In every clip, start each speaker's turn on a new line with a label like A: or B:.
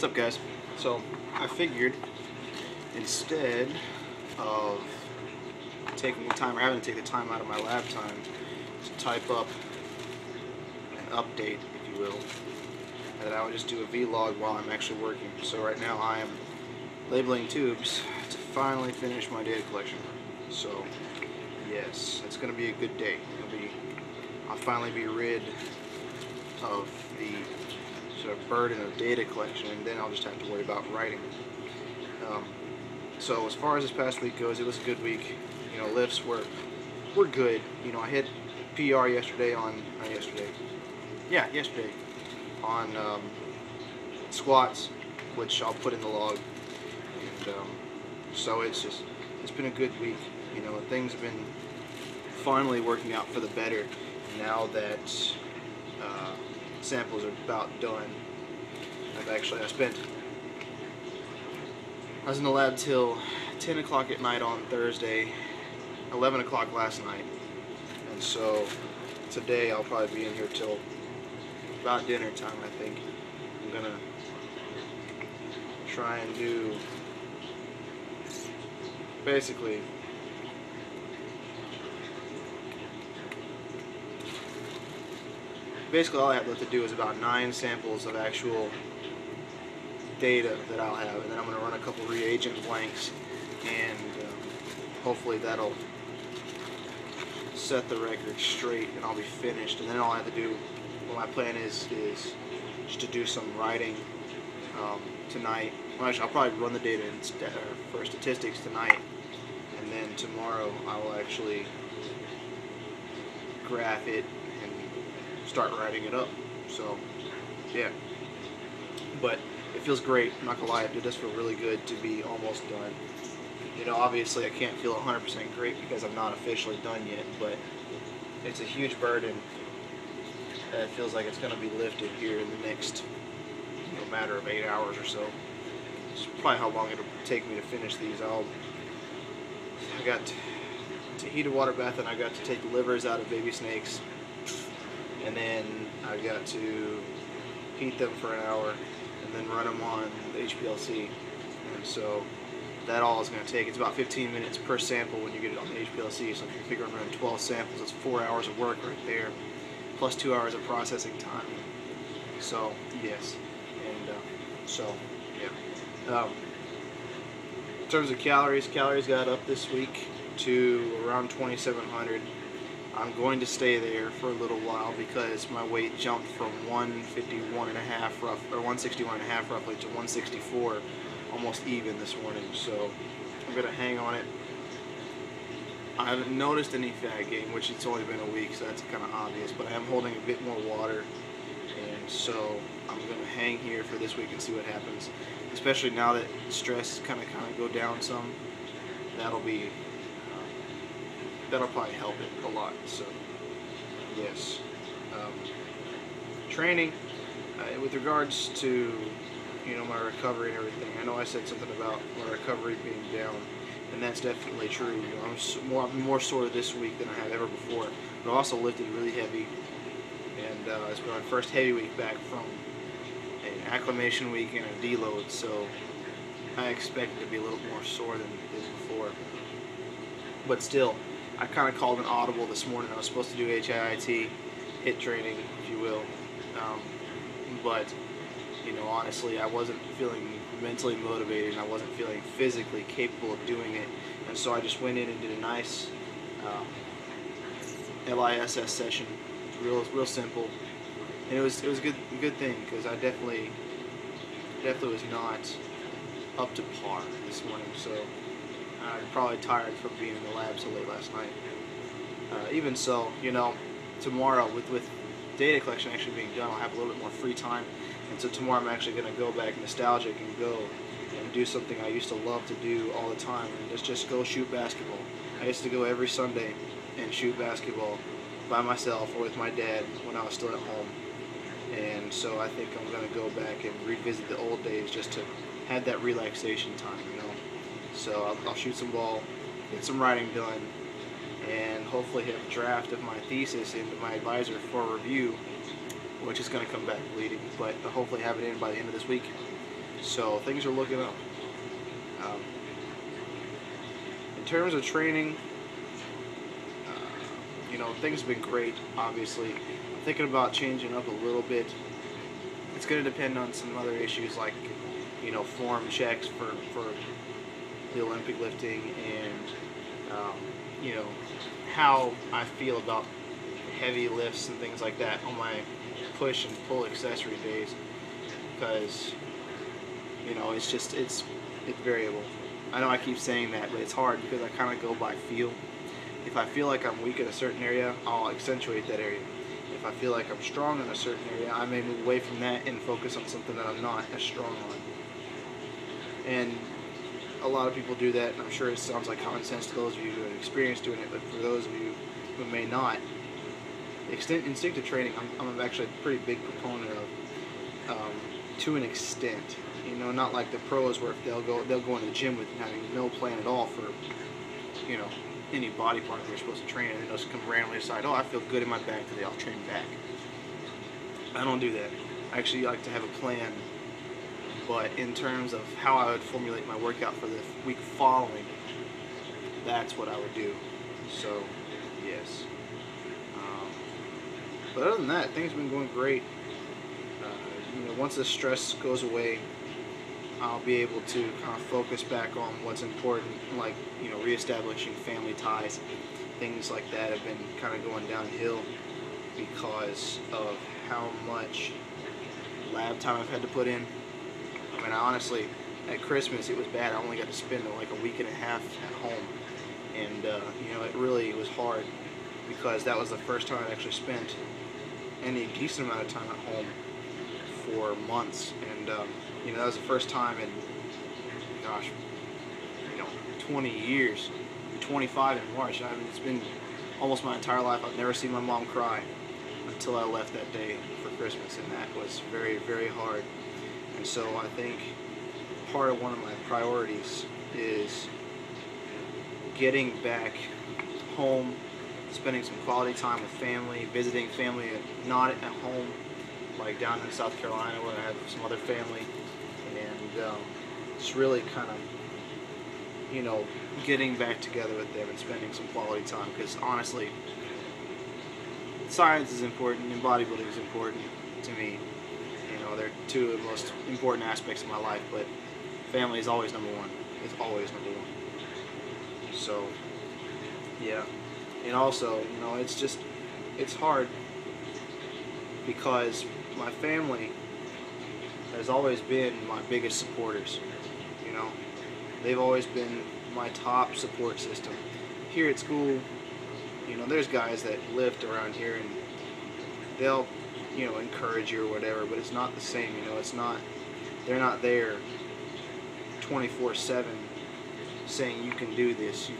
A: What's up, guys? So I figured instead of taking the time or having to take the time out of my lab time to type up an update, if you will, that I would just do a vlog while I'm actually working. So right now I am labeling tubes to finally finish my data collection. So yes, it's going to be a good day. I'll finally be rid of the sort of burden of data collection, and then I'll just have to worry about writing. So as far as this past week goes, it was a good week. You know, lifts were good. You know, I hit PR yesterday on yesterday on squats, which I'll put in the log. And so it's been a good week. You know, things have been finally working out for the better now that samples are about done. I was in the lab till 10 o'clock at night on Thursday, 11 o'clock last night, and so today I'll probably be in here till about dinner time. I think I'm gonna try and do basically all I have left to do is about 9 samples of actual data that I'll have, and then I'm going to run a couple reagent blanks, and hopefully that'll set the record straight, and I'll be finished. And then all I have to do, well, my plan is just to do some writing tonight. Well, actually, I'll probably run the data for statistics tonight, and then tomorrow I will actually graph it and start writing it up. So yeah, but it feels great. I'm not gonna lie, it does feel really good to be almost done. You know, obviously I can't feel 100% great because I'm not officially done yet, but it's a huge burden that feels like it's gonna be lifted here in the next matter of 8 hours or so. It's probably how long it'll take me to finish these. I got to heat a water bath, and I got to take the livers out of baby snakes, and then I got to heat them for an hour and then run them on the HPLC. And so that all is going to take, it's about 15 minutes per sample when you get it on the HPLC. So if you're figuring around 12 samples, it's 4 hours of work right there, plus 2 hours of processing time. So yes, and so yeah. In terms of calories got up this week to around 2,700. I'm going to stay there for a little while because my weight jumped from 161.5 or 161.5 roughly to 164, almost even this morning. So I'm going to hang on it. I haven't noticed any fat gain, which it's only been a week, so that's kind of obvious, but I am holding a bit more water, and so I'm going to hang here for this week and see what happens, especially now that stress kind of go down some. That'll probably help it a lot. So yes, training with regards to my recovery and everything. I know I said something about my recovery being down, and that's definitely true. I'm more sore this week than I have ever before, but I also lifted really heavy, and it's been my first heavy week back from an acclimation week and a deload, so I expect it to be a little more sore than it is before. But still, I kind of called an audible this morning. I was supposed to do HIIT, HIIT training, if you will, but honestly, I wasn't feeling mentally motivated, and I wasn't feeling physically capable of doing it, and so I just went in and did a nice LISS session. Real simple, and it was a good thing, because I definitely was not up to par this morning. So I'm probably tired from being in the lab so late last night. Even so, tomorrow with data collection actually being done, I'll have a little bit more free time, and so tomorrow I'm actually going to go back nostalgic and go and do something I used to love to do all the time, and just go shoot basketball. I used to go every Sunday and shoot basketball by myself or with my dad when I was still at home, and so I think I'm going to go back and revisit the old days just to have that relaxation time, So I'll shoot some ball, get some writing done, and hopefully have a draft of my thesis into my advisor for review, which is going to come back bleeding, but hopefully have it in by the end of this week. So things are looking up. Um, in terms of training, things have been great. Obviously, I'm thinking about changing up a little bit. It's going to depend on some other issues like, form checks for the Olympic lifting and, you know, how I feel about heavy lifts and things like that on my push and pull accessory days, because it's variable. I know I keep saying that, but it's hard because I kind of go by feel. If I feel like I'm weak in a certain area, I'll accentuate that area. If I feel like I'm strong in a certain area, I may move away from that and focus on something that I'm not as strong on. And a lot of people do that, and I'm sure it sounds like common sense to those of you who have experienced doing it, but for those of you who may not, instinctive training, I'm actually a pretty big proponent of, to an extent. Not like the pros where they'll go in the gym with having no plan at all for, any body part they're supposed to train, and they'll just come randomly decide, oh, I feel good in my back today, I'll train back. I don't do that. I actually like to have a plan, but in terms of how I would formulate my workout for the week following, that's what I would do. So, yes. But other than that, things have been going great. Once the stress goes away, I'll be able to kind of focus back on what's important, like, reestablishing family ties. Things like that have been kind of going downhill because of how much lab time I've had to put in. I mean, honestly, at Christmas it was bad. I only got to spend like a week and a half at home, and it really was hard because that was the first time I actually spent any decent amount of time at home for months, and that was the first time in, gosh, 20 years. I'm 25 in March. I mean, it's been almost my entire life. I've never seen my mom cry until I left that day for Christmas, and that was very, very hard. And so I think part of one of my priorities is getting back home, spending some quality time with family, visiting family not at home, like down in South Carolina where I have some other family, and just really kind of, getting back together with them and spending some quality time, because honestly, science is important and bodybuilding is important to me. They're two of the most important aspects of my life, but family is always number one. It's always number one. So, yeah. And also, it's hard because my family has always been my biggest supporters. They've always been my top support system. Here at school, there's guys that lift around here and they'll, encourage you or whatever, but it's not the same. They're not there 24/7 saying you can do this,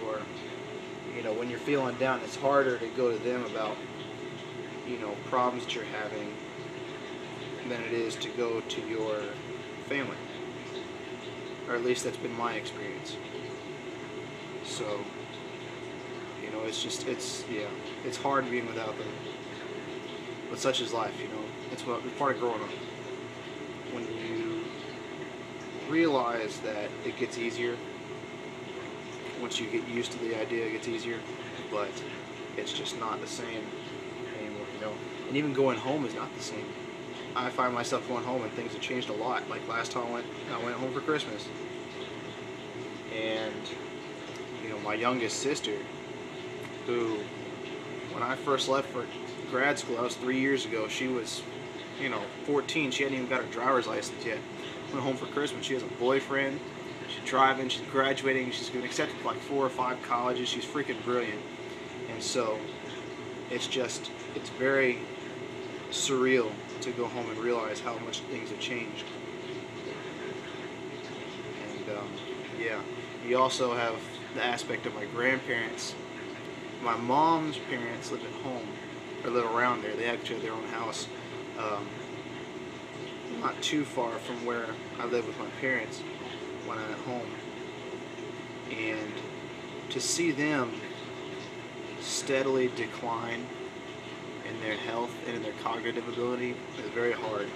A: or, when you're feeling down, it's harder to go to them about, problems that you're having than it is to go to your family. Or at least that's been my experience. So, it's hard being without them. But such is life, It's part of growing up. When you realize that it gets easier, once you get used to the idea, it gets easier, but it's just not the same anymore, And even going home is not the same. I find myself going home and things have changed a lot. Like last time I went home for Christmas, and my youngest sister, who when I first left for grad school, that was 3 years ago, she was 14. She hadn't even got her driver's license yet. Went home for Christmas. She has a boyfriend. She's driving. She's graduating. She's been accepted to like 4 or 5 colleges. She's freaking brilliant. And so it's very surreal to go home and realize how much things have changed. And yeah, you also have the aspect of my grandparents. My mom's parents live at home, or live around there. They actually have their own house, not too far from where I live with my parents when I'm at home. And to see them steadily decline in their health and in their cognitive ability is very hard,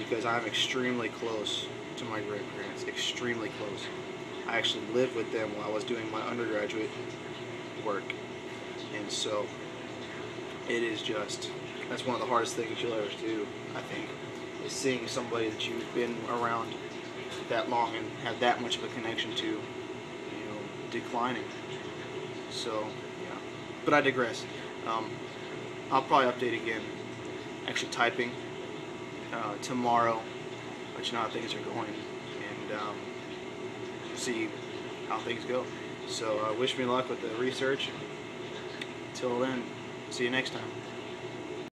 A: because I'm extremely close to my grandparents, extremely close. I actually lived with them while I was doing my undergraduate work, and so it is just, that's one of the hardest things you'll ever do, I think, is seeing somebody that you've been around that long and have that much of a connection to, declining. So, yeah. But I digress. I'll probably update again, actually typing, tomorrow, let you know how things are going, and see how things go. So wish me luck with the research. Till then, see you next time.